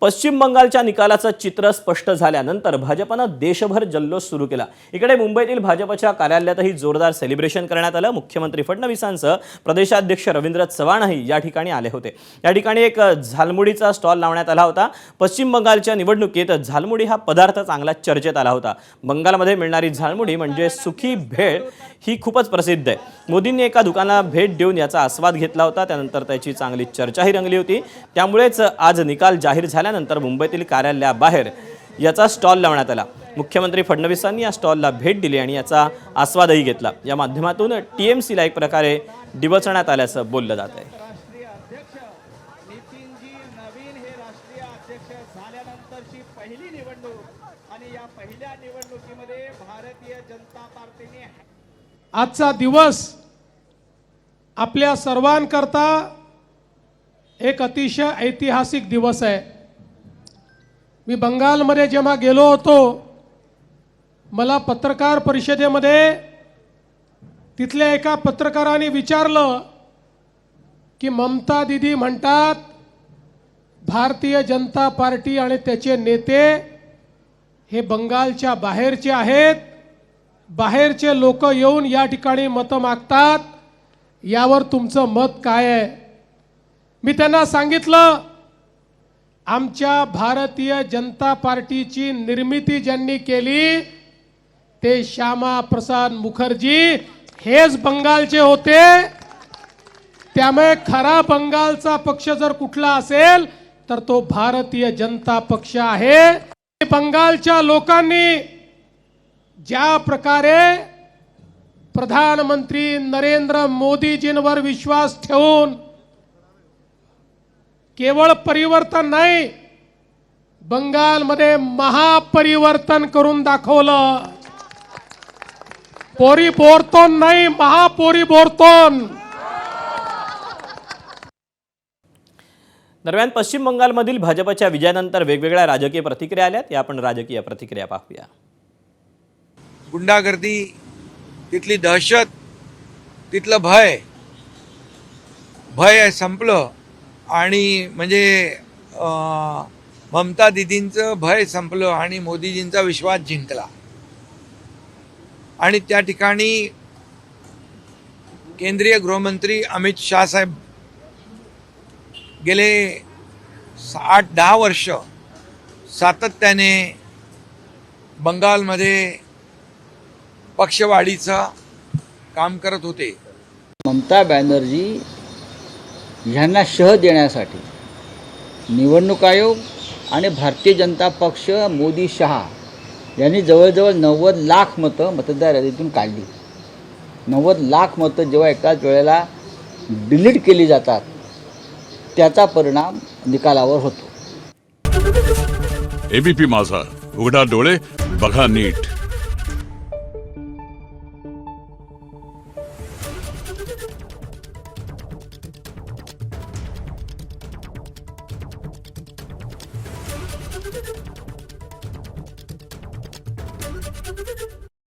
पश्चिम बंगालच्या निकालाचं चित्र स्पष्ट झाल्यानंतर भाजपनं देशभर जल्लोष सुरू केला। इकडे मुंबईतील भाजपच्या कार्यालयातही जोरदार सेलिब्रेशन करण्यात आलं। मुख्यमंत्री फडणवीसांसह प्रदेशाध्यक्ष रवींद्र चव्हाणही या ठिकाणी आले होते। या ठिकाणी एक झालमुडीचा स्टॉल लावण्यात आला होता। पश्चिम बंगालच्या निवडणुकीत झालमुडी हा पदार्थ चांगला चर्चेत आला होता। बंगालमध्ये मिळणारी झालमुडी म्हणजे सुखी भेळ ही खूपच प्रसिद्ध आहे। मोदींनी एका दुकानाला भेट देऊन याचा आस्वाद घेतला होता। त्यानंतर त्याची चांगली चर्चाही रंगली होती। त्यामुळेच आज निकाल जाहीर झाल्यानंतर मुंबईतील कार्यालयाबाहेर याचा स्टॉल लावण्यात आला। मुख्यमंत्री फडणवीसांनी या स्टॉलला भेट दिली आणि याचा आस्वादही घेतला। या माध्यमातून टीएमसीला एक प्रकारे डिवचण्यात आल्याचं बोललं जात आहे। पहिली निवडणूक आणि या पहिल्या निवडणुकीमध्ये भारतीय जनता पार्टीने आजचा दिवस आपल्या सर्वांकरता एक अतिशय ऐतिहासिक दिवस आहे। मी बंगालमध्ये जेव्हा गेलो होतो, मला पत्रकार परिषदेमध्ये तिथल्या एका पत्रकाराने विचारलं की ममता दीदी म्हणतात भारतीय जनता पार्टी आणि त्याचे नेते हे बंगालच्या बाहेरचे आहेत, बाहेरचे लोक येऊन या ठिकाणी मत मागतात, यावर तुमचं मत काय आहे? मी त्यांना सांगितलं आमच्या भारतीय जनता पार्टीची निर्मिती ज्यांनी केली ते श्यामा प्रसाद मुखर्जी हेच बंगालचे होते। त्यामुळे खरा बंगालचा पक्ष जर कुठला असेल तर तो भारतीय जनता पक्ष आहे। बंगालच्या लोकांनी ज्या प्रकारे प्रधानमंत्री नरेंद्र मोदीजींवर विश्वास ठेवून केवळ परिवर्तन नाही, बंगालमध्ये महापरिवर्तन करून दाखवलं। परिवर्तन नाही, महापरिवर्तन। दरम्यान पश्चिम बंगालमधील भाजपच्या विजयानंतर वेगवेगळ्या राजकीय प्रतिक्रिया आल्यात। या आपण राजकीय प्रतिक्रिया पाहूया। गुंडागर्दी, तिथली दहशत, तिथलं भय संपलं आणि म्हणजे ममता दीदींचं भय संपलं आणि मोदीजींचा विश्वास जिंकला। आणि त्या ठिकाणी केंद्रीय गृहमंत्री अमित शाह साहेब गेले 8-10 वर्ष सातत्याने बंगालमध्ये पक्षवाढीचं काम करत होते। ममता बॅनर्जी यांना शह देण्यासाठी निवडणूक आयोग आणि भारतीय जनता पक्ष मोदी शहा यांनी जवळजवळ 90 लाख मतं मतदार यादीतून काढली। 90 लाख मतं जेव्हा एकाच वेळेला डिलीट केली जातात त्याचा परिणाम निकालावर होतो। एबीपी माझा, उघडा डोळे बघा नीट।